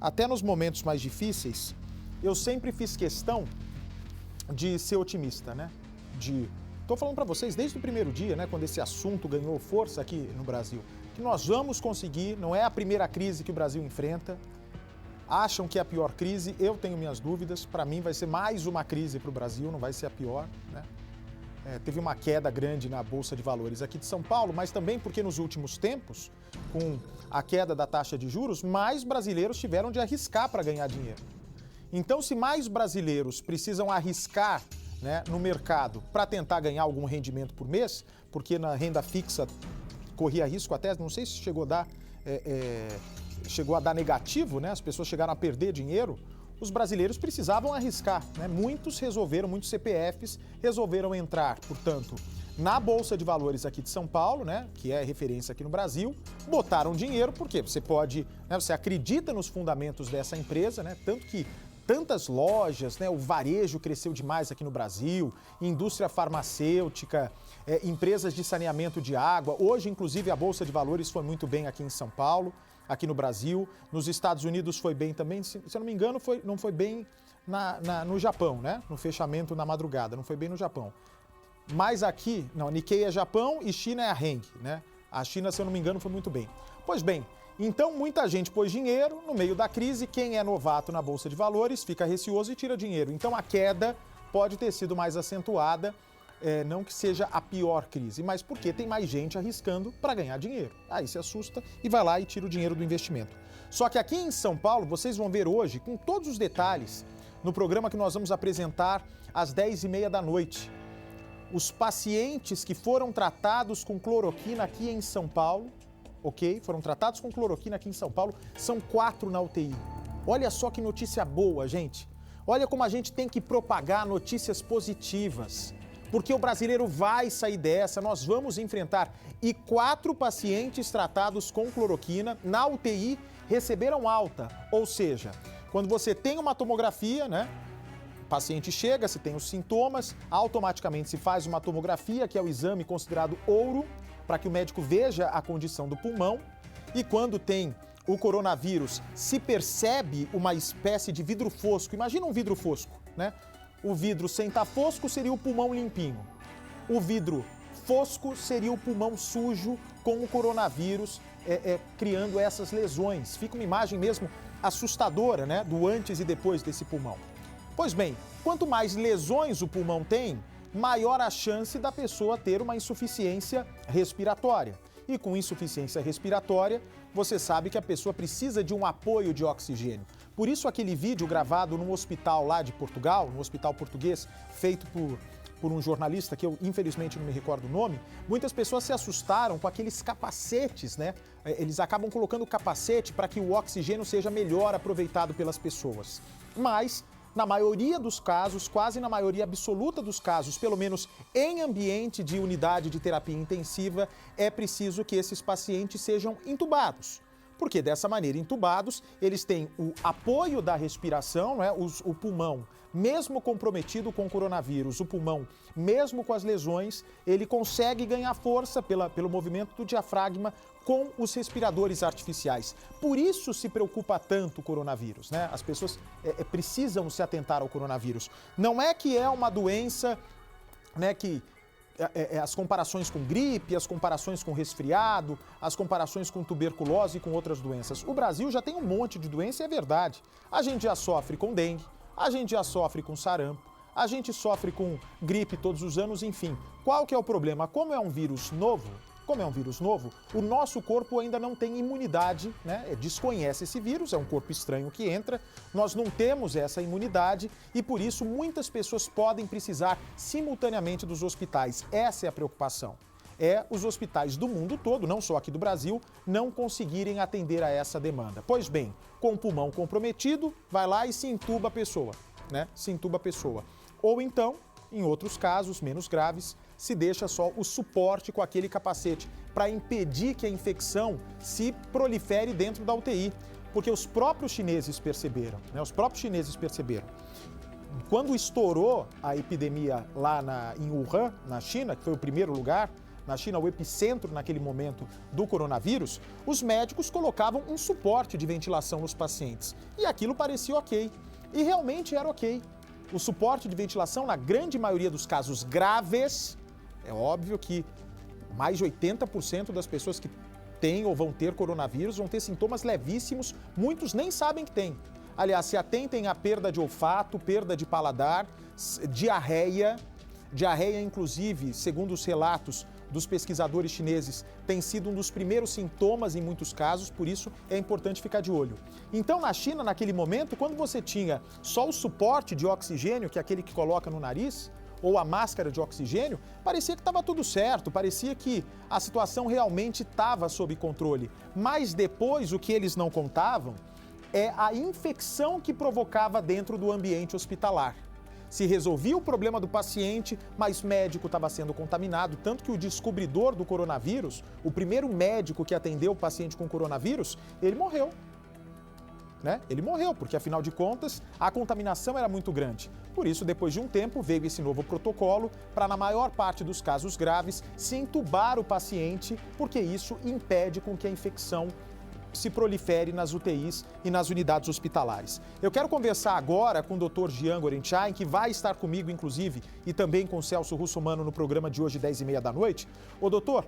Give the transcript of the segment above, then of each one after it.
até nos momentos mais difíceis, eu sempre fiz questão de ser otimista, né? Tô falando para vocês desde o primeiro dia, né, quando esse assunto ganhou força aqui no Brasil, que nós vamos conseguir, não é a primeira crise que o Brasil enfrenta. Acham que é a pior crise, eu tenho minhas dúvidas, para mim vai ser mais uma crise para o Brasil, não vai ser a pior, né? Teve uma queda grande na Bolsa de Valores aqui de São Paulo, mas também porque nos últimos tempos, com a queda da taxa de juros, mais brasileiros tiveram de arriscar para ganhar dinheiro. Então, se mais brasileiros precisam arriscar, né, no mercado para tentar ganhar algum rendimento por mês, porque na renda fixa corria risco até, não sei se chegou a dar negativo, né? As pessoas chegaram a perder dinheiro, os brasileiros precisavam arriscar, né? Muitos CPFs resolveram entrar, portanto, na Bolsa de Valores aqui de São Paulo, né, que é referência aqui no Brasil, botaram dinheiro porque você pode, né, você acredita nos fundamentos dessa empresa, né? Tanto que tantas lojas, né, o varejo cresceu demais aqui no Brasil, indústria farmacêutica, empresas de saneamento de água. Hoje, inclusive, a Bolsa de Valores foi muito bem aqui em São Paulo, aqui no Brasil. Nos Estados Unidos foi bem também, se eu não me engano, não foi bem no Japão, né? No fechamento na madrugada, não foi bem no Japão. Mas aqui, não, Nikkei é Japão e China é a Hang, né? A China, se eu não me engano, foi muito bem. Pois bem, então muita gente pôs dinheiro no meio da crise. Quem é novato na Bolsa de Valores fica receoso e tira dinheiro. Então a queda pode ter sido mais acentuada, não que seja a pior crise, mas porque tem mais gente arriscando para ganhar dinheiro. Aí se assusta e vai lá e tira o dinheiro do investimento. Só que aqui em São Paulo, vocês vão ver hoje, com todos os detalhes, no programa que nós vamos apresentar às 10h30 da noite, os pacientes que foram tratados com cloroquina aqui em São Paulo, ok? Foram tratados com cloroquina aqui em São Paulo, são 4 na UTI. Olha só que notícia boa, gente. Olha como a gente tem que propagar notícias positivas. Porque o brasileiro vai sair dessa, nós vamos enfrentar. E 4 pacientes tratados com cloroquina na UTI receberam alta. Ou seja, quando você tem uma tomografia, né? O paciente chega, se tem os sintomas, automaticamente se faz uma tomografia, que é o exame considerado ouro, para que o médico veja a condição do pulmão. E quando tem o coronavírus, se percebe uma espécie de vidro fosco. Imagina um vidro fosco, né? O vidro sem estar fosco seria o pulmão limpinho. O vidro fosco seria o pulmão sujo com o coronavírus, criando essas lesões. Fica uma imagem mesmo assustadora, né? Do antes e depois desse pulmão. Pois bem, quanto mais lesões o pulmão tem, maior a chance da pessoa ter uma insuficiência respiratória. E com insuficiência respiratória, você sabe que a pessoa precisa de um apoio de oxigênio. Por isso aquele vídeo gravado num hospital lá de Portugal, num hospital português, feito por um jornalista que eu infelizmente não me recordo o nome, muitas pessoas se assustaram com aqueles capacetes, né? Eles acabam colocando capacete para que o oxigênio seja melhor aproveitado pelas pessoas. Mas na maioria dos casos, quase na maioria absoluta dos casos, pelo menos em ambiente de unidade de terapia intensiva, é preciso que esses pacientes sejam intubados. Porque dessa maneira, intubados, eles têm o apoio da respiração, né? O pulmão, mesmo comprometido com o coronavírus, o pulmão, mesmo com as lesões, ele consegue ganhar força pelo movimento do diafragma com os respiradores artificiais. Por isso se preocupa tanto o coronavírus, né? As pessoas precisam se atentar ao coronavírus. Não é que é uma doença, né, que as comparações com gripe, as comparações com resfriado, as comparações com tuberculose e com outras doenças. O Brasil já tem um monte de doença e é verdade. A gente já sofre com dengue, a gente já sofre com sarampo, a gente sofre com gripe todos os anos, enfim. Qual que é o problema? Como é um vírus novo, o nosso corpo ainda não tem imunidade, né? Desconhece esse vírus, é um corpo estranho que entra, nós não temos essa imunidade e por isso muitas pessoas podem precisar simultaneamente dos hospitais. Essa é a preocupação. Os hospitais do mundo todo, não só aqui do Brasil, não conseguirem atender a essa demanda. Pois bem, com o pulmão comprometido, vai lá e se intuba a pessoa, né? Se intuba a pessoa. Ou então, em outros casos menos graves, se deixa só o suporte com aquele capacete para impedir que a infecção se prolifere dentro da UTI. Porque os próprios chineses perceberam, né? Quando estourou a epidemia lá em Wuhan, na China, que foi o primeiro lugar, na China, o epicentro naquele momento do coronavírus, os médicos colocavam um suporte de ventilação nos pacientes. E aquilo parecia ok. E realmente era ok. O suporte de ventilação, na grande maioria dos casos graves, é óbvio que mais de 80% das pessoas que têm ou vão ter coronavírus vão ter sintomas levíssimos, muitos nem sabem que têm. Aliás, se atentem à perda de olfato, perda de paladar, diarreia. Diarreia, inclusive, segundo os relatos dos pesquisadores chineses, tem sido um dos primeiros sintomas em muitos casos, por isso é importante ficar de olho. Então, na China, naquele momento, quando você tinha só o suporte de oxigênio, que é aquele que coloca no nariz, ou a máscara de oxigênio, parecia que estava tudo certo, parecia que a situação realmente estava sob controle. Mas depois, o que eles não contavam é a infecção que provocava dentro do ambiente hospitalar. Se resolvia o problema do paciente, mas o médico estava sendo contaminado, tanto que o descobridor do coronavírus, o primeiro médico que atendeu o paciente com coronavírus, ele morreu. Ele morreu, porque afinal de contas a contaminação era muito grande. Por isso, depois de um tempo, veio esse novo protocolo para, na maior parte dos casos graves, se entubar o paciente, porque isso impede com que a infecção se prolifere nas UTIs e nas unidades hospitalares. Eu quero conversar agora com o Dr. Jian Gorenchain, que vai estar comigo, inclusive, e também com o Celso Russomano no programa de hoje, 10h30 da noite. Ô, doutor,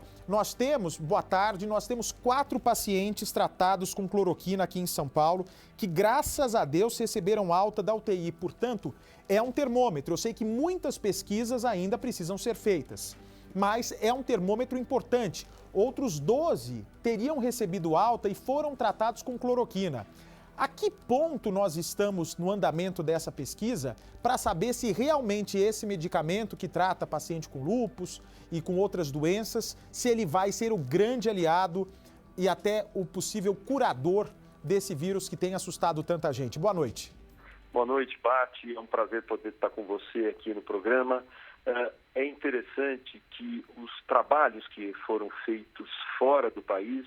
boa tarde, nós temos 4 pacientes tratados com cloroquina aqui em São Paulo, que, graças a Deus, receberam alta da UTI. Portanto, é um termômetro. Eu sei que muitas pesquisas ainda precisam ser feitas, mas é um termômetro importante. Outros 12 teriam recebido alta e foram tratados com cloroquina. A que ponto nós estamos no andamento dessa pesquisa para saber se realmente esse medicamento que trata paciente com lúpus e com outras doenças, se ele vai ser o grande aliado e até o possível curador desse vírus que tem assustado tanta gente? Boa noite. Boa noite, Bate. É um prazer poder estar com você aqui no programa. É interessante que os trabalhos que foram feitos fora do país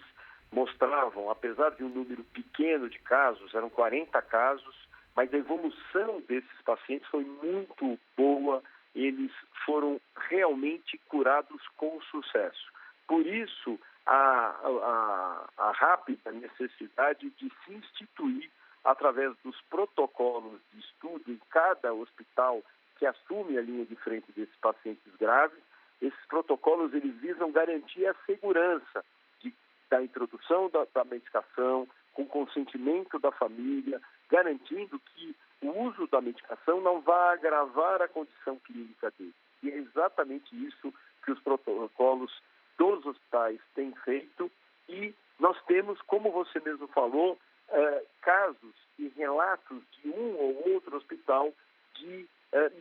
mostravam, apesar de um número pequeno de casos, eram 40 casos, mas a evolução desses pacientes foi muito boa, eles foram realmente curados com sucesso. Por isso, a rápida necessidade de se instituir, através dos protocolos de estudo em cada hospital que assume a linha de frente desses pacientes graves. Esses protocolos eles visam garantir a segurança da introdução da medicação, com consentimento da família, garantindo que o uso da medicação não vá agravar a condição clínica dele. E é exatamente isso que os protocolos dos hospitais têm feito, e nós temos, como você mesmo falou, casos e relatos de um ou outro hospital de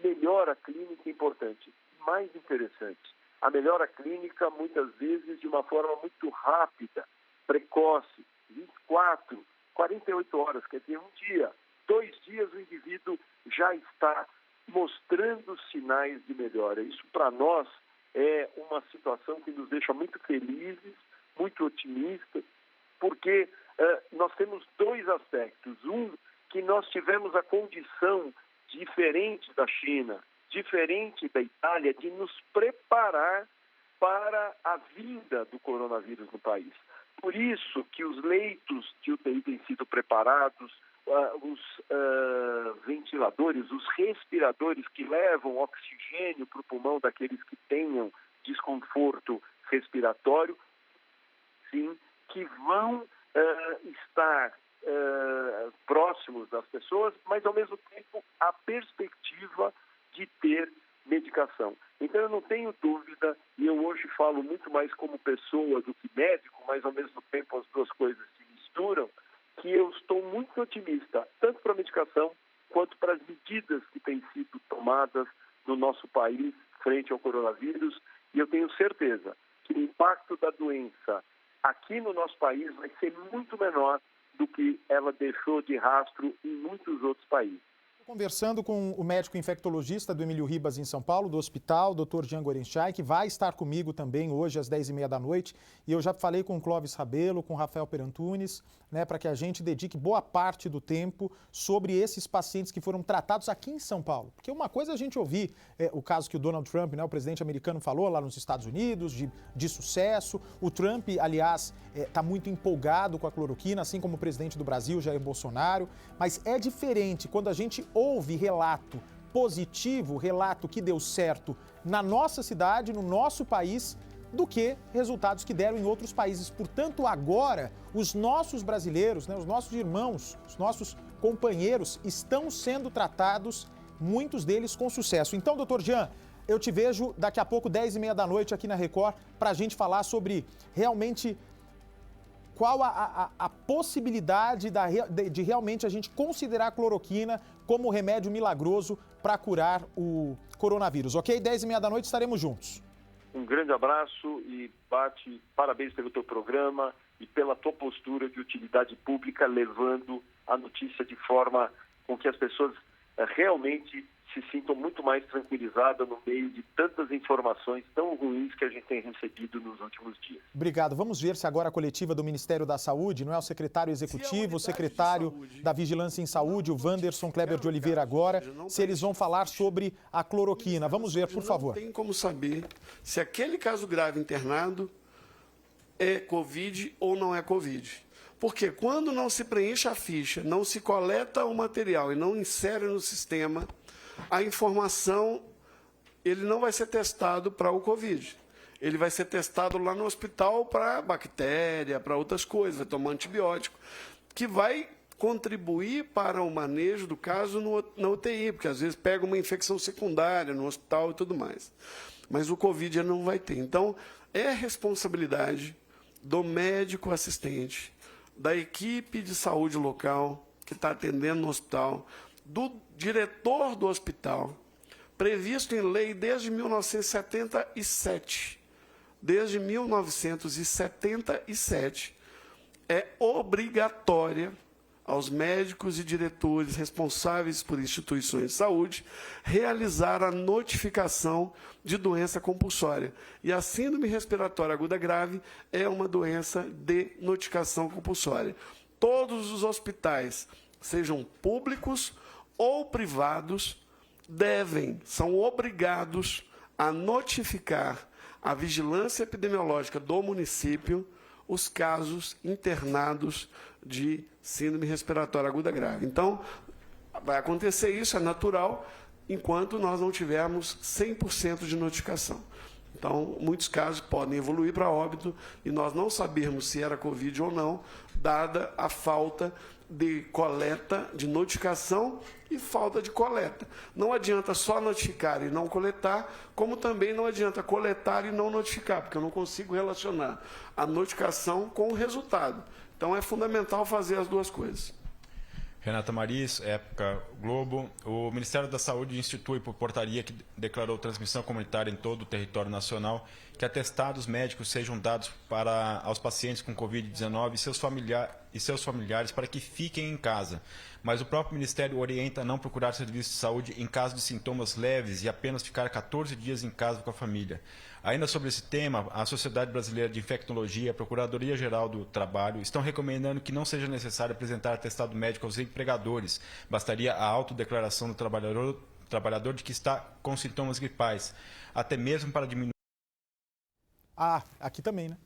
melhora clínica importante. Mais interessante, a melhora clínica muitas vezes de uma forma muito rápida, precoce, 24, 48 horas, quer dizer, um dia, 2 dias o indivíduo já está mostrando sinais de melhora. Isso para nós é uma situação que nos deixa muito felizes, muito otimistas, porque nós temos 2 aspectos. Um, que nós tivemos a condição diferente da China, diferente da Itália, de nos preparar para a vinda do coronavírus no país. Por isso que os leitos de UTI têm sido preparados, os ventiladores, os respiradores que levam oxigênio para o pulmão daqueles que tenham desconforto respiratório, sim, que vão estar próximos das pessoas, mas ao mesmo tempo a perspectiva de ter medicação. Então eu não tenho dúvida, e eu hoje falo muito mais como pessoa do que médico, mas ao mesmo tempo as duas coisas se misturam, que eu estou muito otimista, tanto para a medicação quanto para as medidas que têm sido tomadas no nosso país frente ao coronavírus, e eu tenho certeza que o impacto da doença aqui no nosso país vai ser muito menor do que ela deixou de rastro em muitos outros países. Conversando com o médico infectologista do Emílio Ribas em São Paulo, do hospital, Dr. Jean Gorenstein, que vai estar comigo também hoje às 10h30 da noite. E eu já falei com o Clóvis Rabelo, com o Rafael Perantunes, para que a gente dedique boa parte do tempo sobre esses pacientes que foram tratados aqui em São Paulo. Porque uma coisa é a gente ouvir o caso que o Donald Trump, o presidente americano, falou lá nos Estados Unidos, de sucesso. O Trump, aliás, está muito empolgado com a cloroquina, assim como o presidente do Brasil, Jair Bolsonaro. Mas é diferente quando a gente ouve relato positivo, relato que deu certo na nossa cidade, no nosso país, do que resultados que deram em outros países. Portanto, agora, os nossos brasileiros, os nossos irmãos, os nossos companheiros estão sendo tratados, muitos deles com sucesso. Então, doutor Jean, eu te vejo daqui a pouco, 10h30 da noite aqui na Record, para a gente falar sobre realmente qual a possibilidade de realmente a gente considerar a cloroquina como remédio milagroso para curar o coronavírus, ok? 10h30 da noite estaremos juntos. Um grande abraço e parabéns pelo teu programa e pela tua postura de utilidade pública, levando a notícia de forma com que as pessoas realmente se sintam muito mais tranquilizadas no meio de tantas informações tão ruins que a gente tem recebido nos últimos dias. Obrigado. Vamos ver se agora a coletiva do Ministério da Saúde, não é o secretário executivo, o secretário da Vigilância em Saúde, o Wanderson Kleber de Oliveira agora, se eles vão falar sobre a cloroquina. Vamos ver, por favor. Não tem como saber se aquele caso grave internado é Covid ou não é Covid. Porque quando não se preenche a ficha, não se coleta o material e não insere no sistema, a informação, ele não vai ser testado para o Covid. Ele vai ser testado lá no hospital para bactéria, para outras coisas, vai tomar antibiótico, que vai contribuir para o manejo do caso na UTI, porque às vezes pega uma infecção secundária no hospital e tudo mais. Mas o Covid ele não vai ter. Então, é responsabilidade do médico assistente, da equipe de saúde local que está atendendo no hospital, do diretor do hospital, previsto em lei desde 1977. Desde 1977, é obrigatória aos médicos e diretores responsáveis por instituições de saúde realizar a notificação de doença compulsória. E a síndrome respiratória aguda grave é uma doença de notificação compulsória. Todos os hospitais, sejam públicos ou privados, são obrigados a notificar à vigilância epidemiológica do município os casos internados de síndrome respiratória aguda grave. Então, vai acontecer isso, é natural, enquanto nós não tivermos 100% de notificação. Então, muitos casos podem evoluir para óbito e nós não sabermos se era Covid ou não, dada a falta de coleta, de notificação e falta de coleta. Não adianta só notificar e não coletar, como também não adianta coletar e não notificar, porque eu não consigo relacionar a notificação com o resultado. Então, é fundamental fazer as duas coisas. Renata Maris, Época Globo. O Ministério da Saúde institui por portaria que declarou transmissão comunitária em todo o território nacional que atestados médicos sejam dados aos pacientes com Covid-19 e seus familiares para que fiquem em casa. Mas o próprio Ministério orienta a não procurar serviços de saúde em caso de sintomas leves e apenas ficar 14 dias em casa com a família. Ainda sobre esse tema, a Sociedade Brasileira de Infectologia e a Procuradoria-Geral do Trabalho estão recomendando que não seja necessário apresentar atestado médico aos empregadores. Bastaria a autodeclaração do trabalhador de que está com sintomas gripais, até mesmo para diminuir. Ah, aqui também, né?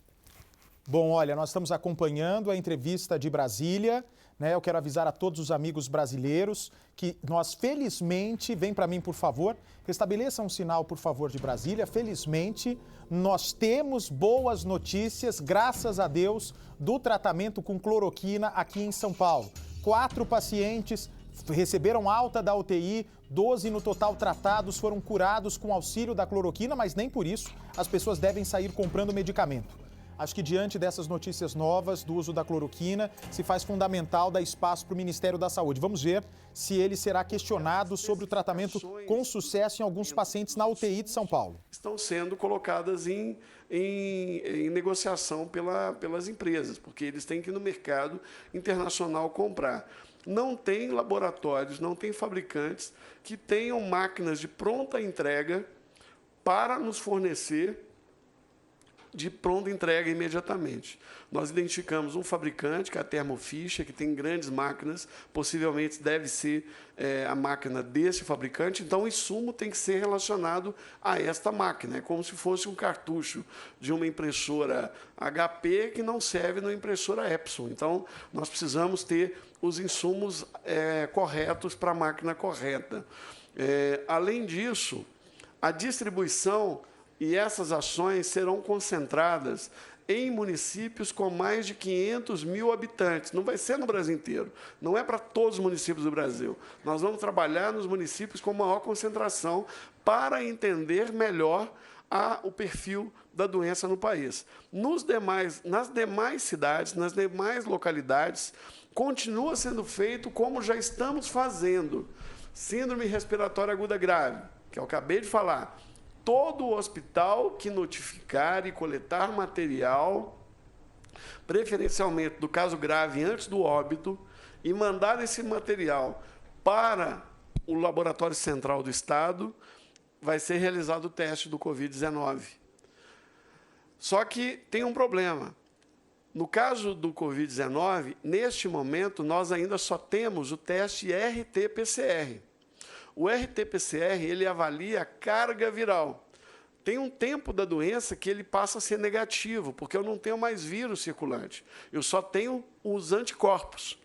Bom, olha, nós estamos acompanhando a entrevista de Brasília, né? Eu quero avisar a todos os amigos brasileiros que nós, felizmente, vem para mim, por favor, restabeleça um sinal, por favor, de Brasília. Felizmente, nós temos boas notícias, graças a Deus, do tratamento com cloroquina aqui em São Paulo. 4 pacientes receberam alta da UTI, 12 no total tratados foram curados com auxílio da cloroquina, mas nem por isso as pessoas devem sair comprando medicamento. Acho que diante dessas notícias novas do uso da cloroquina, se faz fundamental dar espaço para o Ministério da Saúde. Vamos ver se ele será questionado sobre o tratamento com sucesso em alguns pacientes na UTI de São Paulo. Estão sendo colocadas em negociação pelas empresas, porque eles têm que ir no mercado internacional comprar. não tem laboratórios, não tem fabricantes que tenham máquinas de pronta entrega para nos fornecer de pronta entrega imediatamente. Nós identificamos um fabricante, que é a Thermo Fisher, que tem grandes máquinas, possivelmente deve ser a máquina desse fabricante, então o insumo tem que ser relacionado a esta máquina, é como se fosse um cartucho de uma impressora HP que não serve na impressora Epson. Então, nós precisamos ter os insumos corretos para a máquina correta. Além disso, a distribuição e essas ações serão concentradas em municípios com mais de 500 mil habitantes. Não vai ser no Brasil inteiro, não é para todos os municípios do Brasil. Nós vamos trabalhar nos municípios com maior concentração para entender melhor o perfil da doença no país. Nas demais cidades, nas demais localidades, continua sendo feito como já estamos fazendo. Síndrome respiratória aguda grave, que eu acabei de falar. Todo hospital que notificar e coletar material, preferencialmente do caso grave antes do óbito, e mandar esse material para o Laboratório Central do Estado, vai ser realizado o teste do Covid-19. Só que tem um problema. No caso do Covid-19, neste momento, nós ainda só temos o teste RT-PCR. O RT-PCR, ele avalia a carga viral. Tem um tempo da doença que ele passa a ser negativo, porque eu não tenho mais vírus circulante. Eu só tenho os anticorpos.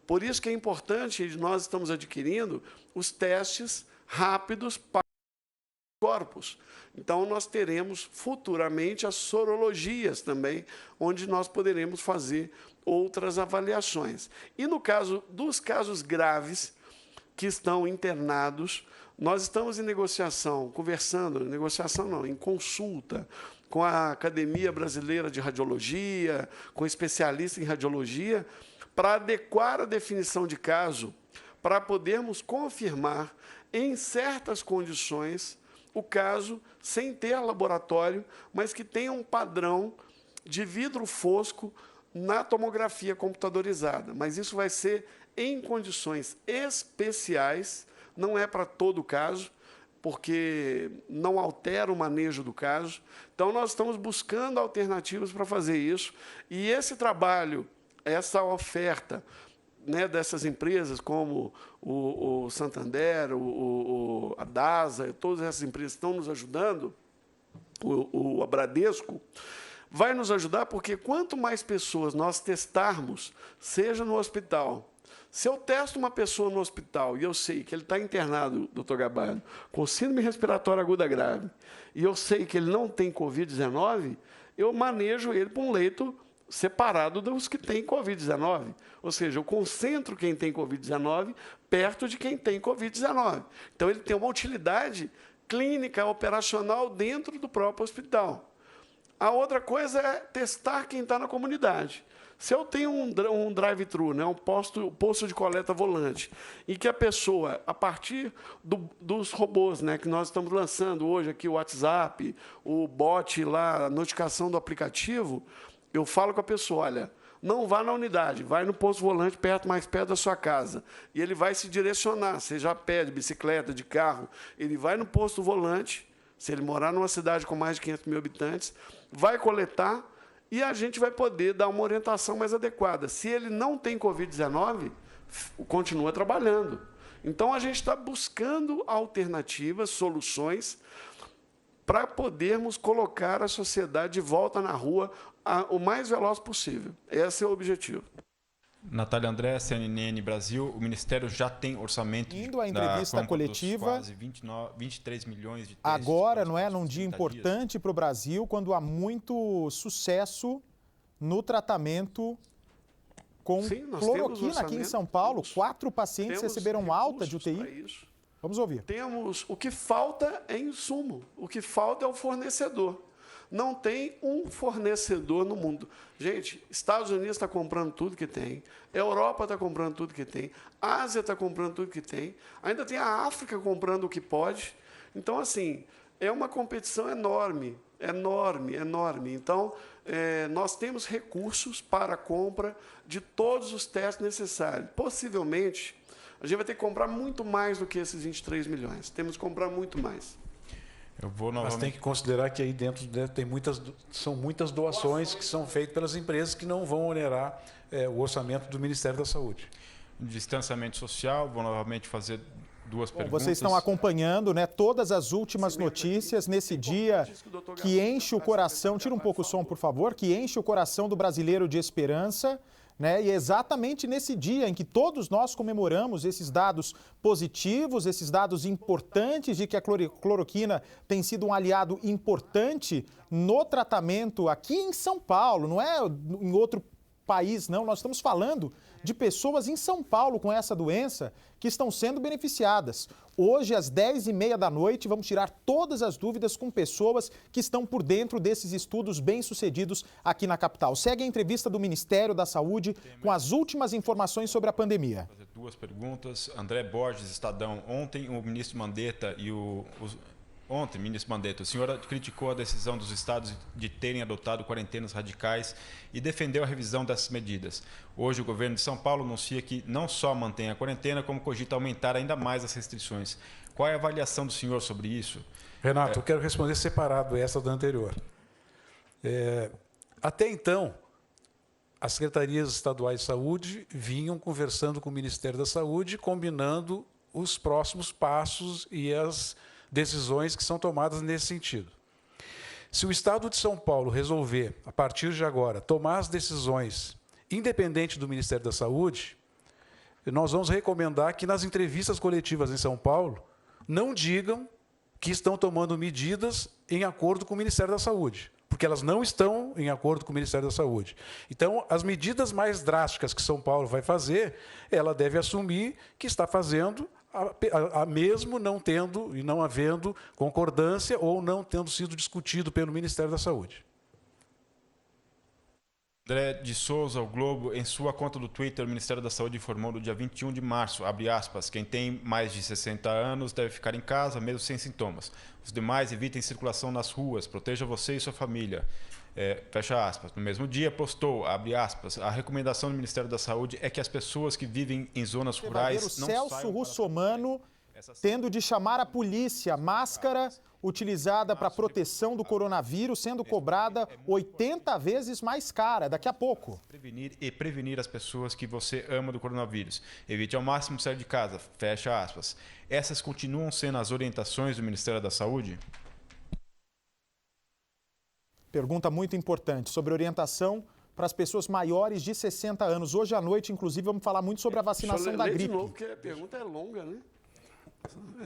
Por isso que é importante, nós estamos adquirindo os testes rápidos para corpos. Então, nós teremos futuramente as sorologias também, onde nós poderemos fazer outras avaliações. E no caso dos casos graves, que estão internados, nós estamos em negociação, em consulta com a Academia Brasileira de Radiologia, com especialistas em radiologia, para adequar a definição de caso, para podermos confirmar, em certas condições, o caso sem ter laboratório, mas que tenha um padrão de vidro fosco na tomografia computadorizada. Mas isso vai ser em condições especiais, não é para todo o caso, porque não altera o manejo do caso. Então, nós estamos buscando alternativas para fazer isso. E esse trabalho, essa oferta, né, dessas empresas, como o Santander, a DASA, todas essas empresas estão nos ajudando, a Bradesco, vai nos ajudar porque quanto mais pessoas nós testarmos, seja no hospital. Se eu testo uma pessoa no hospital e eu sei que ele está internado, doutor Gabardo, com síndrome respiratória aguda grave, e eu sei que ele não tem Covid-19, eu manejo ele para um leito separado dos que têm Covid-19. Ou seja, eu concentro quem tem Covid-19 perto de quem tem Covid-19. Então, ele tem uma utilidade clínica, operacional dentro do próprio hospital. A outra coisa é testar quem está na comunidade. Se eu tenho um drive-thru, né, um posto de coleta volante, e que a pessoa, a partir dos robôs, né, que nós estamos lançando hoje aqui, o WhatsApp, o bot lá, a notificação do aplicativo, eu falo com a pessoa, olha, não vá na unidade, vai no posto volante mais perto da sua casa. E ele vai se direcionar, seja a pé, de bicicleta, de carro, ele vai no posto volante, se ele morar numa cidade com mais de 500 mil habitantes, vai coletar, e a gente vai poder dar uma orientação mais adequada. Se ele não tem Covid-19, continua trabalhando. Então, a gente está buscando alternativas, soluções, para podermos colocar a sociedade de volta na rua o mais veloz possível. Esse é o objetivo. Natália André, CNN Brasil, o Ministério já tem orçamento indo à entrevista coletiva, quase 23 milhões de testes. Agora, não é, num dia importante para o Brasil, quando há muito sucesso no tratamento com cloroquina aqui em São Paulo. 4 pacientes receberam alta de UTI. Vamos ouvir. O que falta é insumo, o que falta é o fornecedor. Não tem um fornecedor no mundo. Gente, Estados Unidos está comprando tudo que tem, Europa está comprando tudo que tem, Ásia está comprando tudo que tem, ainda tem a África comprando o que pode. Então, assim, é uma competição enorme, enorme, enorme. Então, nós temos recursos para a compra de todos os testes necessários. Possivelmente, a gente vai ter que comprar muito mais do que esses 23 milhões. Temos que comprar muito mais. Mas tem que considerar que aí dentro são muitas doações que são feitas pelas empresas que não vão onerar o orçamento do Ministério da Saúde. Distanciamento social, vou novamente fazer duas perguntas. Vocês estão acompanhando, né, todas as últimas notícias nesse dia que enche o coração, tira um pouco o som, por favor, que enche o coração do brasileiro de esperança, né? E exatamente nesse dia em que todos nós comemoramos esses dados positivos, esses dados importantes de que a cloroquina tem sido um aliado importante no tratamento aqui em São Paulo, não é em outro país, não. Nós estamos falando de pessoas em São Paulo com essa doença que estão sendo beneficiadas. Hoje, às 10h30 da noite, vamos tirar todas as dúvidas com pessoas que estão por dentro desses estudos bem-sucedidos aqui na capital. Segue a entrevista do Ministério da Saúde com as últimas informações sobre a pandemia. Vou fazer duas perguntas. André Borges, Estadão. Ontem, o ministro Mandetta e Ontem, ministro Mandetta, o senhor criticou a decisão dos estados de terem adotado quarentenas radicais e defendeu a revisão dessas medidas. Hoje, o governo de São Paulo anuncia que não só mantém a quarentena, como cogita aumentar ainda mais as restrições. Qual é a avaliação do senhor sobre isso? Renato, eu quero responder separado essa da anterior. Até então, as secretarias estaduais de saúde vinham conversando com o Ministério da Saúde, combinando os próximos passos e as decisões que são tomadas nesse sentido. Se o Estado de São Paulo resolver, a partir de agora, tomar as decisões independente do Ministério da Saúde, nós vamos recomendar que nas entrevistas coletivas em São Paulo não digam que estão tomando medidas em acordo com o Ministério da Saúde, porque elas não estão em acordo com o Ministério da Saúde. Então, as medidas mais drásticas que São Paulo vai fazer, ela deve assumir que está fazendo mesmo não tendo e não havendo concordância ou não tendo sido discutido pelo Ministério da Saúde. André de Souza, ao Globo, em sua conta do Twitter, o Ministério da Saúde informou no dia 21 de março, abre aspas, quem tem mais de 60 anos deve ficar em casa, mesmo sem sintomas. Os demais evitem circulação nas ruas, proteja você e sua família. Fecha aspas. No mesmo dia, postou, abre aspas, a recomendação do Ministério da Saúde é que as pessoas que vivem em zonas rurais não saiam. Celso Russomano tendo de chamar a polícia, máscara utilizada para proteção do coronavírus sendo cobrada 80 vezes mais cara daqui a pouco. Prevenir as pessoas que você ama do coronavírus. Evite ao máximo sair de casa, fecha aspas. Essas continuam sendo as orientações do Ministério da Saúde? Pergunta muito importante sobre orientação para as pessoas maiores de 60 anos. Hoje à noite, inclusive, vamos falar muito sobre a vacinação da gripe. De novo, porque a pergunta é longa, né?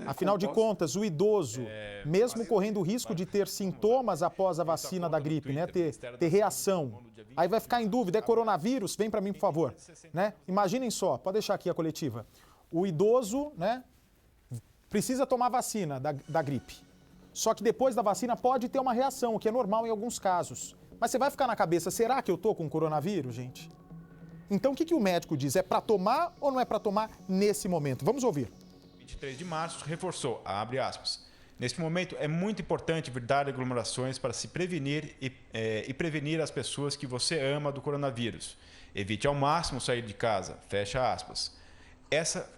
Afinal de contas, o idoso, mesmo correndo o risco de ter sintomas após a vacina da gripe, né, ter reação, aí vai ficar em dúvida, é coronavírus? Vem para mim, por favor. Né? Imaginem só, pode deixar aqui a coletiva. O idoso, né, precisa tomar vacina da gripe. Só que depois da vacina pode ter uma reação, o que é normal em alguns casos. Mas você vai ficar na cabeça, será que eu estou com coronavírus, gente? Então o que o médico diz? É para tomar ou não é para tomar nesse momento? Vamos ouvir. 23 de março reforçou, abre aspas. Neste momento é muito importante evitar aglomerações para se prevenir e prevenir as pessoas que você ama do coronavírus. Evite ao máximo sair de casa, fecha aspas.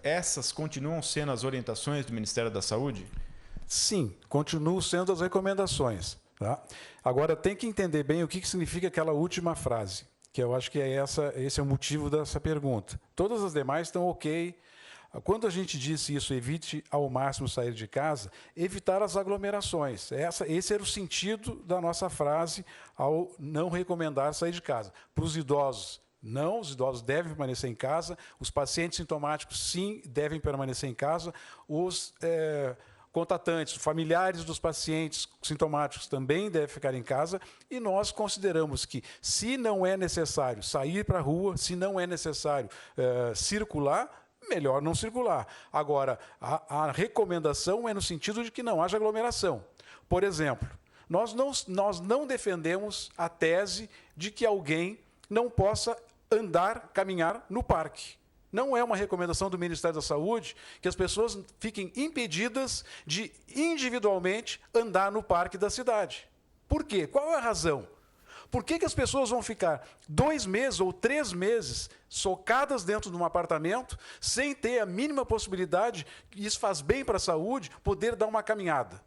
Essas continuam sendo as orientações do Ministério da Saúde? Sim, continuam sendo as recomendações. Tá? Agora, tem que entender bem o que significa aquela última frase, que eu acho que esse é o motivo dessa pergunta. Todas as demais estão ok. Quando a gente disse isso, evite ao máximo sair de casa, evitar as aglomerações. Esse era o sentido da nossa frase ao não recomendar sair de casa. Para os idosos, não, os idosos devem permanecer em casa. Os pacientes sintomáticos, sim, devem permanecer em casa. Os contatantes, familiares dos pacientes sintomáticos também devem ficar em casa, e nós consideramos que, se não é necessário sair para a rua, se não é necessário circular, melhor não circular. Agora, a recomendação é no sentido de que não haja aglomeração. Por exemplo, nós não defendemos a tese de que alguém não possa caminhar no parque. Não é uma recomendação do Ministério da Saúde que as pessoas fiquem impedidas de individualmente andar no parque da cidade. Por quê? Qual é a razão? Por que as pessoas vão ficar 2 meses ou 3 meses socadas dentro de um apartamento, sem ter a mínima possibilidade, e isso faz bem para a saúde, poder dar uma caminhada?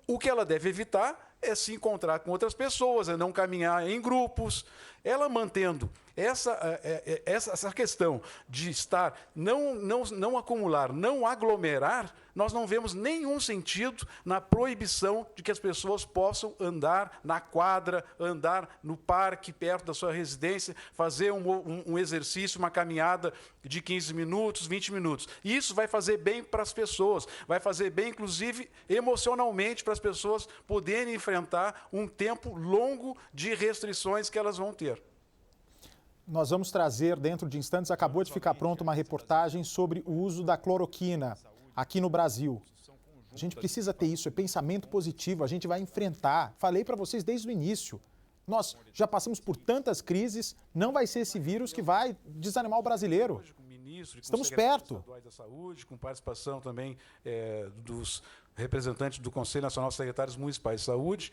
O que ela deve evitar é se encontrar com outras pessoas, é não caminhar em grupos. Ela mantendo essa questão de estar, não acumular, não aglomerar, nós não vemos nenhum sentido na proibição de que as pessoas possam andar na quadra, andar no parque perto da sua residência, fazer um exercício, uma caminhada de 15 minutos, 20 minutos. Isso vai fazer bem para as pessoas, vai fazer bem, inclusive, emocionalmente, para as pessoas poderem enfrentar um tempo longo de restrições que elas vão ter. Nós vamos trazer, dentro de instantes, acabou de ficar pronta uma reportagem sobre o uso da cloroquina aqui no Brasil. A gente precisa ter isso, é pensamento positivo, a gente vai enfrentar. Falei para vocês desde o início. Nós já passamos por tantas crises, não vai ser esse vírus que vai desanimar o brasileiro. Estamos perto. Da Saúde, com participação também dos representantes do Conselho Nacional de Secretários Municipais de Saúde,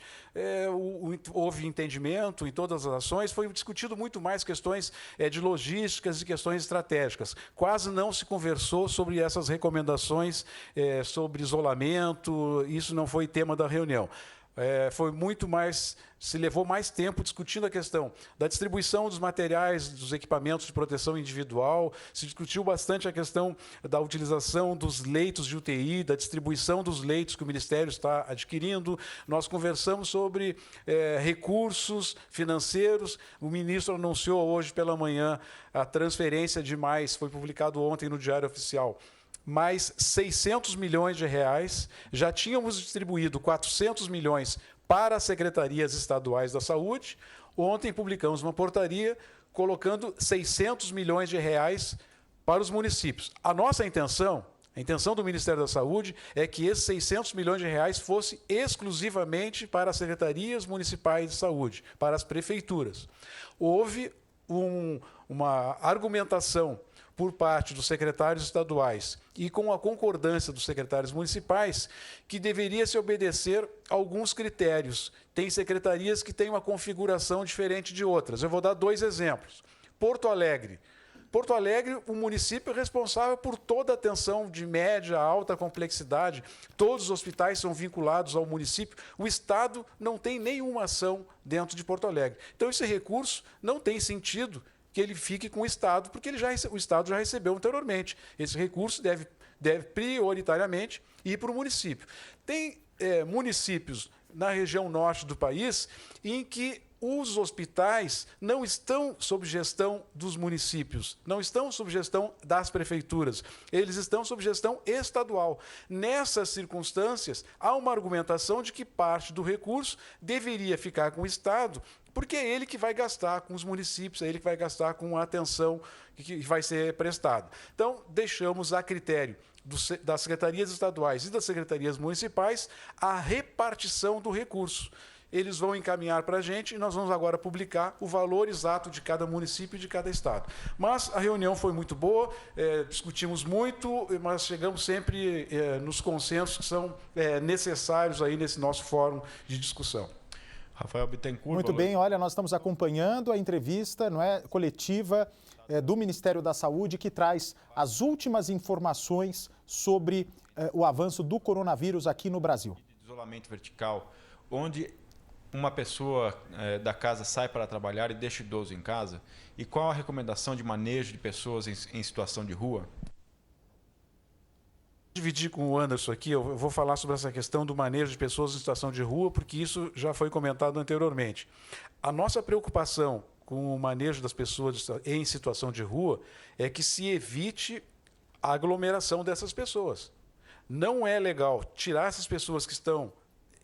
houve entendimento em todas as ações, foi discutido muito mais questões de logísticas e questões estratégicas. Quase não se conversou sobre essas recomendações sobre isolamento, isso não foi tema da reunião. Foi muito mais, se levou mais tempo discutindo a questão da distribuição dos materiais, dos equipamentos de proteção individual, se discutiu bastante a questão da utilização dos leitos de UTI, da distribuição dos leitos que o Ministério está adquirindo. Nós conversamos sobre recursos financeiros. O ministro anunciou hoje pela manhã a transferência de mais, foi publicado ontem no Diário Oficial, mais 600 milhões de reais. Já tínhamos distribuído 400 milhões para as secretarias estaduais da saúde. Ontem publicamos uma portaria colocando 600 milhões de reais para os municípios. A nossa intenção, a intenção do Ministério da Saúde, é que esses 600 milhões de reais fosse exclusivamente para as secretarias municipais de saúde, para as prefeituras. Houve uma argumentação por parte dos secretários estaduais e com a concordância dos secretários municipais, que deveria se obedecer a alguns critérios. Tem secretarias que têm uma configuração diferente de outras. Eu vou dar 2 exemplos. Porto Alegre. Porto Alegre, o município é responsável por toda a atenção de média a alta complexidade. Todos os hospitais são vinculados ao município. O Estado não tem nenhuma ação dentro de Porto Alegre. Então, esse recurso não tem sentido que ele fique com o Estado, porque o Estado já recebeu anteriormente. Esse recurso deve prioritariamente ir para o município. Tem municípios na região norte do país em que os hospitais não estão sob gestão dos municípios, não estão sob gestão das prefeituras, eles estão sob gestão estadual. Nessas circunstâncias, há uma argumentação de que parte do recurso deveria ficar com o Estado, porque é ele que vai gastar com os municípios, é ele que vai gastar com a atenção que vai ser prestada. Então, deixamos a critério das secretarias estaduais e das secretarias municipais a repartição do recurso. Eles vão encaminhar para a gente e nós vamos agora publicar o valor exato de cada município e de cada estado. Mas a reunião foi muito boa, discutimos muito, mas chegamos sempre nos consensos que são necessários aí nesse nosso fórum de discussão. Rafael Bittencourt. Muito bem, olha, nós estamos acompanhando a entrevista coletiva do Ministério da Saúde, que traz as últimas informações sobre o avanço do coronavírus aqui no Brasil. Isolamento vertical, onde uma pessoa da casa sai para trabalhar e deixa o idoso em casa? E qual a recomendação de manejo de pessoas em situação de rua? Dividir com o Anderson aqui, eu vou falar sobre essa questão do manejo de pessoas em situação de rua, porque isso já foi comentado anteriormente. A nossa preocupação com o manejo das pessoas em situação de rua é que se evite a aglomeração dessas pessoas. Não é legal tirar essas pessoas que estão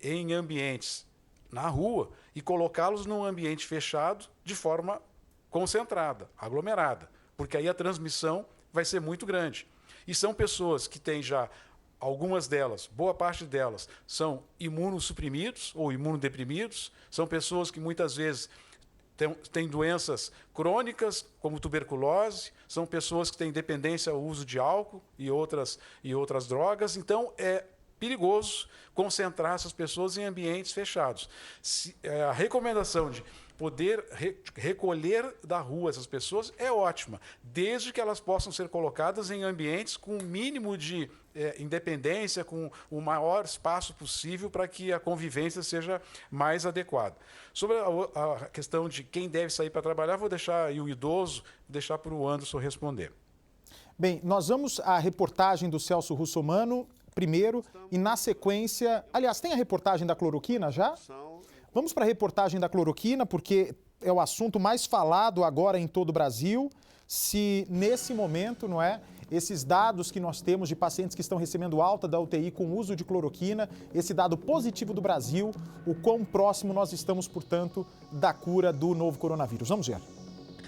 em ambientes na rua e colocá-los num ambiente fechado de forma concentrada, aglomerada, porque aí a transmissão vai ser muito grande. E são pessoas que têm já, algumas delas, boa parte delas, são imunossuprimidos ou imunodeprimidos, são pessoas que muitas vezes têm doenças crônicas, como tuberculose, são pessoas que têm dependência ao uso de álcool e outras drogas, então é perigoso concentrar essas pessoas em ambientes fechados. A recomendação de poder recolher da rua essas pessoas é ótima, desde que elas possam ser colocadas em ambientes com o mínimo de independência, com o maior espaço possível para que a convivência seja mais adequada. Sobre a questão de quem deve sair para trabalhar, vou deixar aí o idoso, deixar para o Anderson responder. Bem, nós vamos à reportagem do Celso Russomano primeiro e na sequência... Aliás, tem a reportagem da cloroquina já? Vamos para a reportagem da cloroquina, porque é o assunto mais falado agora em todo o Brasil. Se nesse momento, não é, esses dados que nós temos de pacientes que estão recebendo alta da UTI com uso de cloroquina, esse dado positivo do Brasil, o quão próximo nós estamos, portanto, da cura do novo coronavírus. Vamos ver.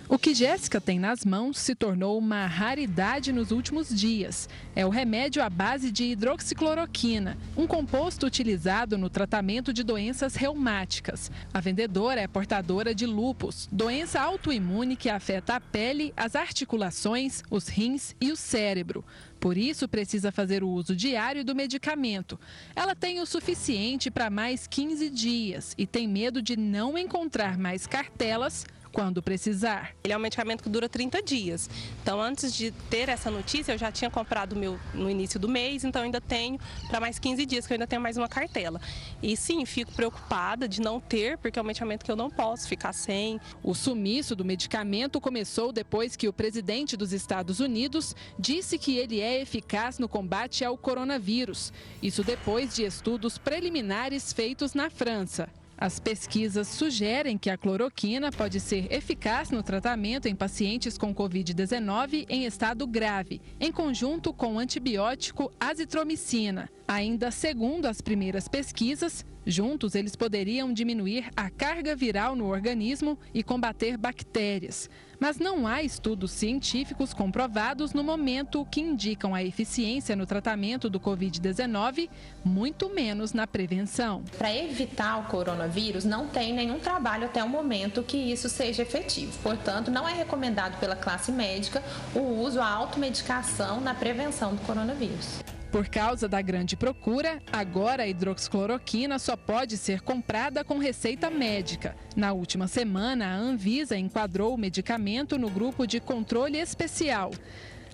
O que Jéssica tem nas mãos se tornou uma raridade nos últimos dias. É o remédio à base de hidroxicloroquina, um composto utilizado no tratamento de doenças reumáticas. A vendedora é portadora de lúpus, doença autoimune que afeta a pele, as articulações, os rins e o cérebro. Por isso, precisa fazer o uso diário do medicamento. Ela tem o suficiente para mais 15 dias e tem medo de não encontrar mais cartelas quando precisar. Ele é um medicamento que dura 30 dias. Então, antes de ter essa notícia, eu já tinha comprado o meu no início do mês, então ainda tenho para mais 15 dias, que eu ainda tenho mais uma cartela. E sim, fico preocupada de não ter, porque é um medicamento que eu não posso ficar sem. O sumiço do medicamento começou depois que o presidente dos Estados Unidos disse que ele é eficaz no combate ao coronavírus. Isso depois de estudos preliminares feitos na França. As pesquisas sugerem que a cloroquina pode ser eficaz no tratamento em pacientes com Covid-19 em estado grave, em conjunto com o antibiótico azitromicina. Ainda segundo as primeiras pesquisas, juntos eles poderiam diminuir a carga viral no organismo e combater bactérias. Mas não há estudos científicos comprovados no momento que indicam a eficiência no tratamento do Covid-19, muito menos na prevenção. Para evitar o coronavírus, não tem nenhum trabalho até o momento que isso seja efetivo. Portanto, não é recomendado pela classe médica o uso, a automedicação na prevenção do coronavírus. Por causa da grande procura, agora a hidroxicloroquina só pode ser comprada com receita médica. Na última semana, a Anvisa enquadrou o medicamento no grupo de controle especial.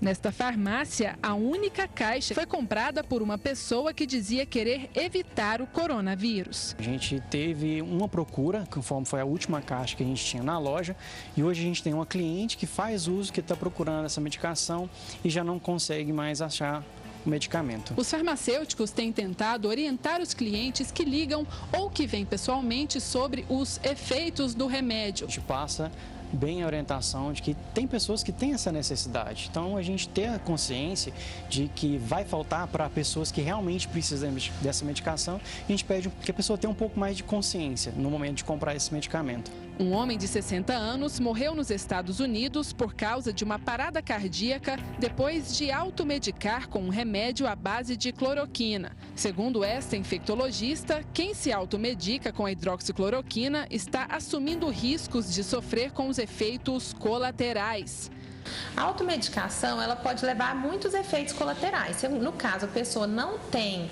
Nesta farmácia, a única caixa foi comprada por uma pessoa que dizia querer evitar o coronavírus. A gente teve uma procura, conforme foi a última caixa que a gente tinha na loja, e hoje a gente tem uma cliente que faz uso, que está procurando essa medicação e já não consegue mais achar o medicamento. Os farmacêuticos têm tentado orientar os clientes que ligam ou que vêm pessoalmente sobre os efeitos do remédio. A gente passa bem a orientação de que tem pessoas que têm essa necessidade. Então, a gente ter a consciência de que vai faltar para pessoas que realmente precisam dessa medicação, a gente pede que a pessoa tenha um pouco mais de consciência no momento de comprar esse medicamento. Um homem de 60 anos morreu nos Estados Unidos por causa de uma parada cardíaca depois de automedicar com um remédio à base de cloroquina. Segundo esta infectologista, quem se automedica com a hidroxicloroquina está assumindo riscos de sofrer com os efeitos colaterais. A automedicação, ela pode levar a muitos efeitos colaterais. Se, no caso, a pessoa não tem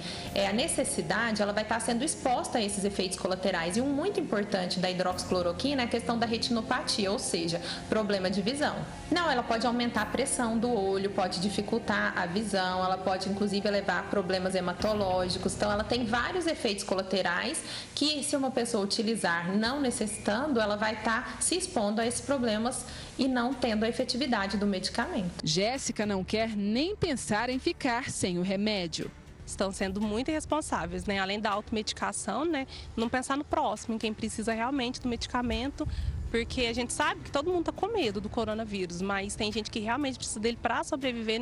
a necessidade, ela vai estar sendo exposta a esses efeitos colaterais. E um muito importante da hidroxicloroquina é a questão da retinopatia, ou seja, problema de visão. Não, ela pode aumentar a pressão do olho, pode dificultar a visão, ela pode, inclusive, levar a problemas hematológicos. Então, ela tem vários efeitos colaterais que, se uma pessoa utilizar não necessitando, ela vai estar se expondo a esses problemas e não tendo a efetividade do medicamento. Jéssica não quer nem pensar em ficar sem o remédio. Estão sendo muito irresponsáveis, né? Além da automedicação, né? Não pensar no próximo, em quem precisa realmente do medicamento, porque a gente sabe que todo mundo está com medo do coronavírus, mas tem gente que realmente precisa dele para sobreviver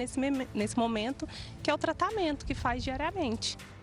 nesse momento, que é o tratamento que faz diariamente.